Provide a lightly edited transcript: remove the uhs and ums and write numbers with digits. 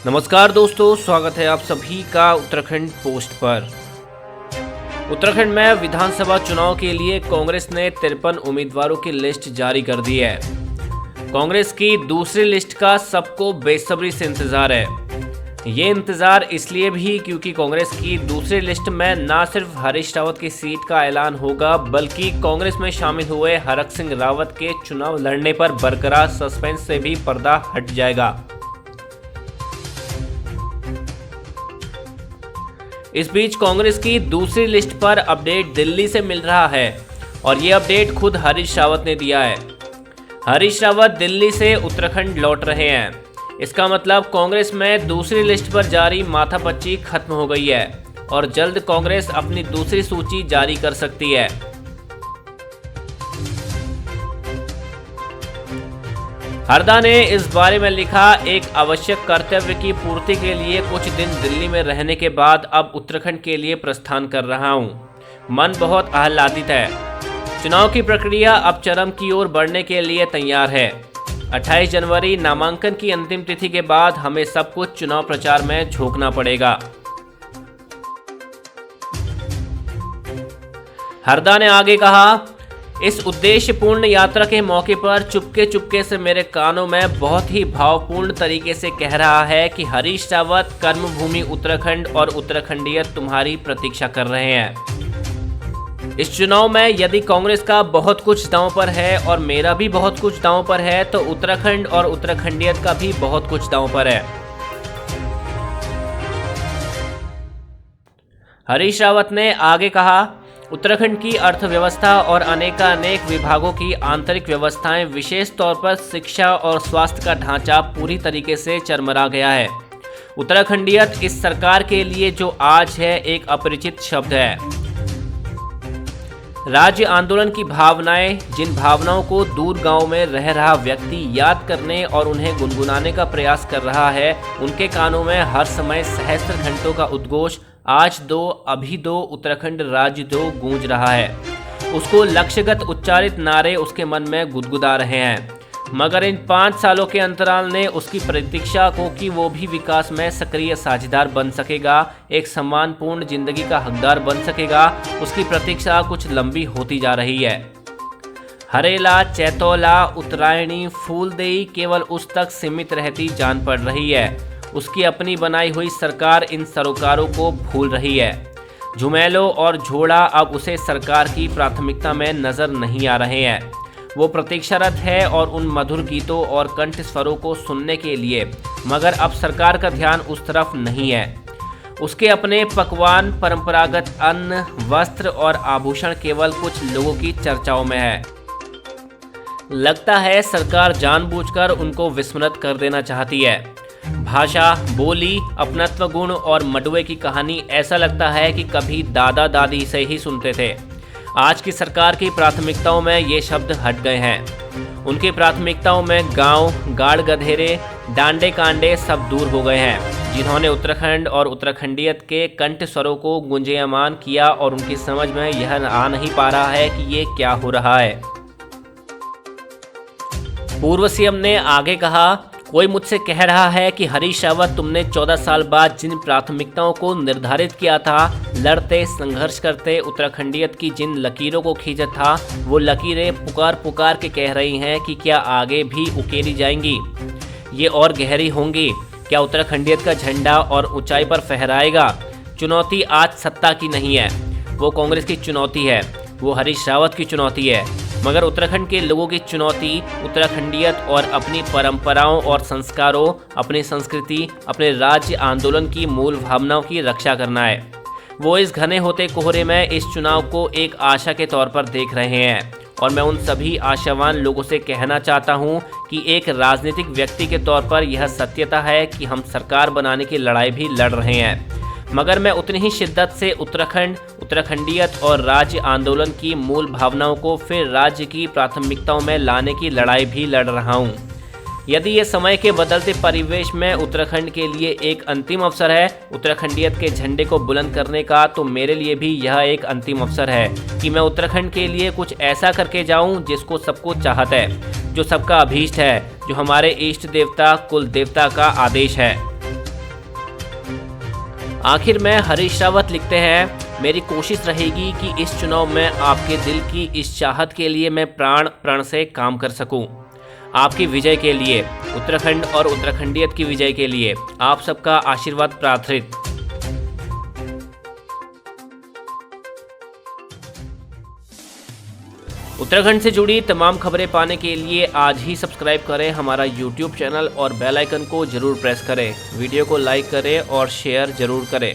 नमस्कार दोस्तों, स्वागत है आप सभी का उत्तराखंड पोस्ट पर। उत्तराखंड में विधानसभा चुनाव के लिए कांग्रेस ने 53 उम्मीदवारों की लिस्ट जारी कर दी है। कांग्रेस की दूसरी लिस्ट का सबको बेसब्री से इंतजार है। ये इंतजार इसलिए भी क्योंकि कांग्रेस की दूसरी लिस्ट में न सिर्फ हरीश रावत की सीट का ऐलान होगा, बल्कि कांग्रेस में शामिल हुए हरक सिंह रावत के चुनाव लड़ने पर बरकरार सस्पेंस से भी पर्दा हट जाएगा। इस बीच कांग्रेस की दूसरी लिस्ट पर अपडेट दिल्ली से मिल रहा है और ये अपडेट खुद हरीश रावत ने दिया है। हरीश रावत दिल्ली से उत्तराखंड लौट रहे हैं। इसका मतलब कांग्रेस में दूसरी लिस्ट पर जारी माथापच्ची खत्म हो गई है और जल्द कांग्रेस अपनी दूसरी सूची जारी कर सकती है। हरदा ने इस बारे में लिखा, एक आवश्यक कर्तव्य की पूर्ति के लिए कुछ दिन दिल्ली में रहने के बाद अब उत्तराखंड के लिए प्रस्थान कर रहा हूं। मन बहुत आह्लादित है। चुनाव की प्रक्रिया अब चरम की ओर बढ़ने के लिए तैयार है। 28 जनवरी नामांकन की अंतिम तिथि के बाद हमें सब कुछ चुनाव प्रचार में झोंकना पड़ेगा। हरदा ने आगे कहा, इस उद्देश्यपूर्ण यात्रा के मौके पर चुपके चुपके से मेरे कानों में बहुत ही भावपूर्ण तरीके से कह रहा है कि हरीश रावत, कर्मभूमि उत्तराखंड और उत्तराखंडियत तुम्हारी प्रतीक्षा कर रहे हैं। इस चुनाव में यदि कांग्रेस का बहुत कुछ दांव पर है और मेरा भी बहुत कुछ दांव पर है, तो उत्तराखंड और उत्तराखंडियत का भी बहुत कुछ दांव पर है। हरीश रावत ने आगे कहा, उत्तराखंड की अर्थव्यवस्था और अनेकानेक विभागों की आंतरिक व्यवस्थाएं, विशेष तौर पर शिक्षा और स्वास्थ्य का ढांचा पूरी तरीके से चरमरा गया है। उत्तराखंडियत इस सरकार के लिए जो आज है एक अपरिचित शब्द है। राज्य आंदोलन की भावनाएं, जिन भावनाओं को दूर गांव में रह रहा व्यक्ति याद करने और उन्हें गुनगुनाने का प्रयास कर रहा है, उनके कानों में हर समय सहस्त्र घंटों का उद्घोष आज दो, अभी दो, उत्तराखंड राज्य दो गूंज रहा है। उसको लक्ष्यगत उच्चारित नारे उसके मन में गुदगुदा रहे हैं। मगर इन 5 सालों के अंतराल ने उसकी प्रतीक्षा को कि वो भी विकास में सक्रिय साझेदार बन सकेगा, एक सम्मानपूर्ण जिंदगी का हकदार बन सकेगा, उसकी प्रतीक्षा कुछ लंबी होती जा रही है। हरेला, चैतौला, उत्तरायणी, फूलदेई केवल उस तक सीमित रहती जान पड़ रही है। उसकी अपनी बनाई हुई सरकार इन सरोकारों को भूल रही है। झुमेलो और झोड़ा अब उसे सरकार की प्राथमिकता में नजर नहीं आ रहे हैं। वो प्रतीक्षारत है और उन मधुर गीतों और कंठ स्वरों को सुनने के लिए, मगर अब सरकार का ध्यान उस तरफ नहीं है। उसके अपने पकवान, परंपरागत अन्न, वस्त्र और आभूषण केवल कुछ लोगों की चर्चाओं में है। लगता है सरकार जानबूझकर उनको विस्मृत कर देना चाहती है। भाषा, बोली, अपनत्व गुण और मडुए की कहानी ऐसा लगता है कि कभी दादा दादी से ही सुनते थे। आज की सरकार की प्राथमिकताओं में ये शब्द हट गए हैं। उनकी प्राथमिकताओं में गांव, गाड़ गधेरे, डांडे कांडे सब दूर हो गए हैं, जिन्होंने उत्तराखंड और उत्तराखंडियत के कंठ स्वरों को गुंजयमान किया और उनकी समझ में यह आ नहीं पा रहा है कि ये क्या हो रहा है। पूर्व सीएम ने आगे कहा, कोई मुझसे कह रहा है कि हरीश रावत, तुमने 14 साल बाद जिन प्राथमिकताओं को निर्धारित किया था, लड़ते संघर्ष करते उत्तराखंडियत की जिन लकीरों को खींचा था, वो लकीरें पुकार पुकार के कह रही हैं कि क्या आगे भी उकेरी जाएंगी, ये और गहरी होंगी, क्या उत्तराखंडियत का झंडा और ऊंचाई पर फहराएगा। चुनौती आज सत्ता की नहीं है, वो कांग्रेस की चुनौती है, वो हरीश रावत की चुनौती है, मगर उत्तराखंड के लोगों की चुनौती उत्तराखंडियत और अपनी परंपराओं और संस्कारों, अपनी संस्कृति, अपने राज्य आंदोलन की मूल भावनाओं की रक्षा करना है। वो इस घने होते कोहरे में इस चुनाव को एक आशा के तौर पर देख रहे हैं और मैं उन सभी आशावान लोगों से कहना चाहता हूं कि एक राजनीतिक व्यक्ति के तौर पर यह सत्यता है कि हम सरकार बनाने की लड़ाई भी लड़ रहे हैं, मगर मैं उतनी ही शिद्दत से उत्तराखंड, उत्तराखंडियत और राज्य आंदोलन की मूल भावनाओं को फिर राज्य की प्राथमिकताओं में लाने की लड़ाई भी लड़ रहा हूं। यदि ये समय के बदलते परिवेश में उत्तराखंड के लिए एक अंतिम अवसर है उत्तराखंडियत के झंडे को बुलंद करने का, तो मेरे लिए भी यह एक अंतिम अवसर है कि मैं उत्तराखंड के लिए कुछ ऐसा करके जाऊं जिसको सबको चाहत है, जो सबका अभीष्ट है, जो हमारे इष्ट देवता कुल देवता का आदेश है। आखिर में हरीश रावत लिखते हैं, मेरी कोशिश रहेगी कि इस चुनाव में आपके दिल की इस चाहत के लिए मैं प्राण प्रण से काम कर सकूं। आपकी विजय के लिए, उत्तराखंड और उत्तराखंडियत की विजय के लिए आप सबका आशीर्वाद प्रार्थित। उत्तराखंड से जुड़ी तमाम खबरें पाने के लिए आज ही सब्सक्राइब करें हमारा YouTube चैनल और बेल आइकन को जरूर प्रेस करें। वीडियो को लाइक करें और शेयर जरूर करें।